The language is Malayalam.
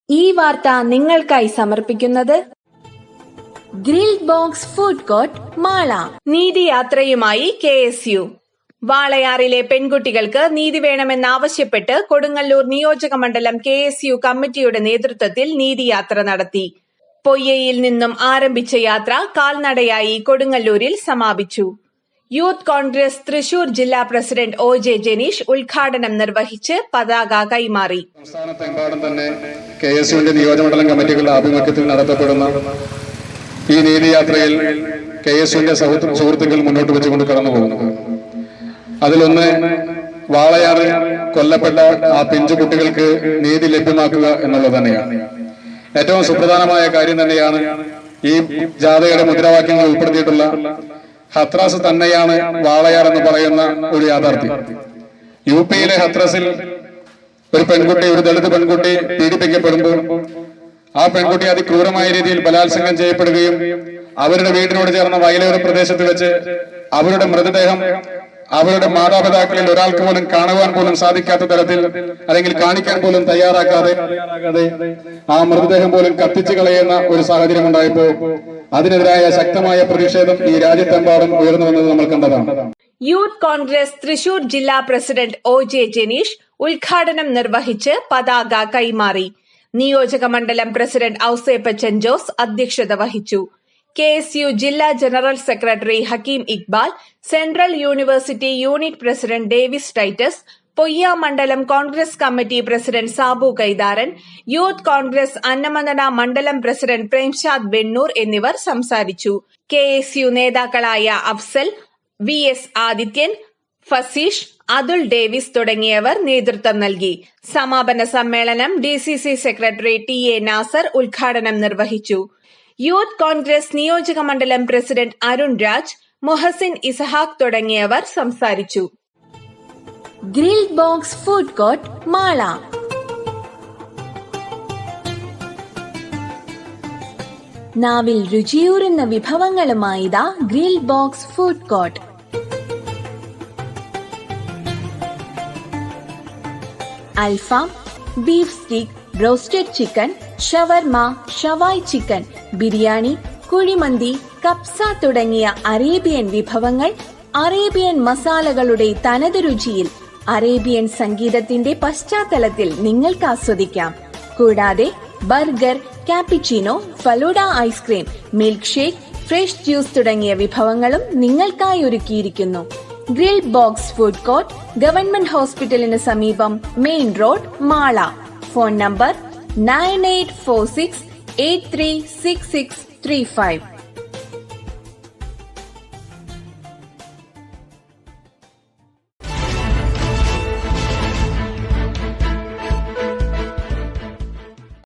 ഈ വാർത്ത നിങ്ങൾക്കായി സമർപ്പിക്കുന്നത് grilled box food court Mala. നീതിയാത്രയുമായി KSU. വാളയാറിലെ പെൺകുട്ടികൾക്ക് നീതി വേണമെന്നാവശ്യപ്പെട്ട് കൊടുങ്ങല്ലൂർ നിയോജക മണ്ഡലം KSU കമ്മിറ്റിയുടെ നേതൃത്വത്തിൽ നീതിയാത്ര നടത്തി. പൊയ്യയിൽ നിന്നും ആരംഭിച്ച യാത്ര കാൽനടയായി കൊടുങ്ങല്ലൂരിൽ സമാപിച്ചു. യൂത്ത് കോൺഗ്രസ് തൃശൂർ ജില്ലാ പ്രസിഡന്റ് OJ ജനീഷ് ഉദ്ഘാടനം നിർവഹിച്ച് പതാക കൈമാറി. സംസ്ഥാനത്തെമ്പാടും തന്നെ KSUവിന്റെ നിയോജകമണ്ഡലം കമ്മിറ്റികളുടെ ആഭിമുഖ്യത്തിൽ നടത്തപ്പെടുന്ന ഈ നീതിയാത്രയിൽ KSUവിന്റെ സുഹൃത്തുക്കൾ മുന്നോട്ട് വെച്ചുകൊണ്ട് കടന്നു പോകുന്നു. അതിലൊന്ന് വാളയാറിൽ കൊല്ലപ്പെട്ട ആ പിഞ്ചു കുട്ടികൾക്ക് നീതി ലഭ്യമാക്കുക എന്നുള്ളത് തന്നെയാണ്. ഏറ്റവും സുപ്രധാനമായ കാര്യം തന്നെയാണ് ഈ ജാഥയുടെ മുദ്രാവാക്യങ്ങൾ ഉൾപ്പെടുത്തിയിട്ടുള്ള ഹത്രാസ് തന്നെയാണ് വാളയാർ എന്ന് പറയുന്ന ഒരു യാഥാർത്ഥ്യം. UPയിലെ ഹത്രാസിൽ ഒരു പെൺകുട്ടി, ഒരു ദളിത് പെൺകുട്ടി പീഡിപ്പിക്കപ്പെടുമ്പോൾ ആ പെൺകുട്ടി അതിക്രൂരമായ രീതിയിൽ ബലാത്സംഗം ചെയ്യപ്പെടുകയും അവരുടെ വീടിനോട് ചേർന്ന വയലൂർ പ്രദേശത്ത് വെച്ച് അവരുടെ മൃതദേഹം അവരുടെ മാതാപിതാക്കളിൽ ഒരാൾക്ക് പോലും കാണുവാൻ പോലും സാധിക്കാത്ത തരത്തിൽ, അല്ലെങ്കിൽ കാണിക്കാൻ പോലും തയ്യാറാക്കാതെ ആ മൃതദേഹം പോലും കത്തിച്ചു കളയുന്ന ഒരു സാഹചര്യം ഉണ്ടായപ്പോൾ അതിനെതിരായ ശക്തമായ പ്രതിഷേധം ഈ രാജ്യത്തെമ്പാടും ഉയർന്നു വന്നത് നമ്മൾ കണ്ടതാണ്. യൂത്ത് കോൺഗ്രസ് തൃശൂർ ജില്ലാ പ്രസിഡന്റ് OJ ജനീഷ് ഉദ്ഘാടനം നിർവഹിച്ച് പതാക കൈമാറി. നിയോജക മണ്ഡലം പ്രസിഡന്റ് ഔസേപ്പച്ചൻ ജോസ് അധ്യക്ഷത വഹിച്ചു. KSU ജില്ലാ general secretary Hakeem Iqbal, central university unit president Davis Titus, Poyya മണ്ഡലം Congress committee president Sabu Kaitharan, youth Congress Annamanada മണ്ഡലം പ്രസിഡന്റ് പ്രേംഷാദ് വെണ്ണൂർ എന്നിവർ സംസാരിച്ചു. KSU നേതാക്കളായ അഫ്സൽ, VS ആദിത്യൻ, ഫസീഷ്, അതുൽ ഡേവിസ് തുടങ്ങിയവർ നേതൃത്വം നൽകി. സമാപന സമ്മേളനം DCC സെക്രട്ടറി TA നാസർ ഉദ്ഘാടനം നിർവഹിച്ചു. യൂത്ത് കോൺഗ്രസ് നിയോജക മണ്ഡലം പ്രസിഡന്റ് അരുൺ രാജ്, മുഹസിൻ ഇസഹാഖ് തുടങ്ങിയവർ സംസാരിച്ചു. Grilled box food court Mala. നാവിൽ രുചിയൂറുന്ന വിഭവങ്ങളുമായിതാ ഗ്രിൽഡ് ബോക്സ് ഫുഡ് കോർട്ട്. അൽഫാം, ബീഫ് സ്റ്റീക്ക്, റോസ്റ്റഡ് ചിക്കൻ, ഷവർമ, ഷവായ് ചിക്കൻ, ബിരിയാണി, കുഴിമന്തി, കപ്സ തുടങ്ങിയ അറേബ്യൻ വിഭവങ്ങൾ അറേബ്യൻ മസാലകളുടെ തനത് രുചിയിൽ അറേബ്യൻ സംഗീതത്തിന്റെ പശ്ചാത്തലത്തിൽ നിങ്ങൾക്ക് ആസ്വദിക്കാം. കൂടാതെ burger, cappuccino, falooda ice cream, milk shake, fresh juice തുടങ്ങിയ വിഭവങ്ങളും നിങ്ങൾക്കായി ഒരുക്കിയിരിക്കുന്നു. Grilled box food court, government ഹോസ്പിറ്റലിന് സമീപം, main road, Mala. Phone number 9846836635.